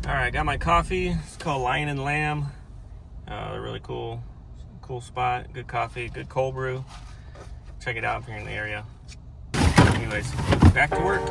All right, got my coffee. It's called Lion and Lamb. They're really cool spot. Good coffee, good cold brew. Check it out if you're in the area. Anyways, back to work.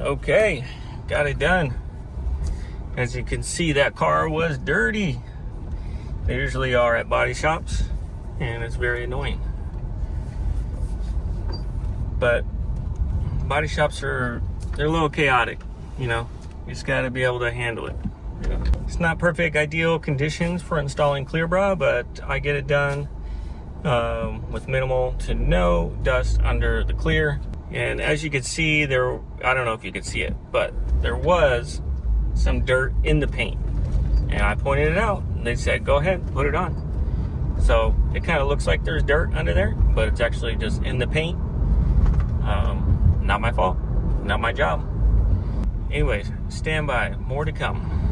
Okay, got it done. As you can see, that car was dirty. They usually are at body shops, and it's very annoying. But body shops they're a little chaotic, you know. You just got to be able to handle it. You know? It's not perfect, ideal conditions for installing clear bra, but I get it done with minimal to no dust under the clear. And as you can see, I don't know if you could see it, but there was some dirt in the paint. And I pointed it out, and they said, go ahead, put it on. So it kind of looks like there's dirt under there, but it's actually just in the paint. my fault, not my job. Anyways, stand by, more to come.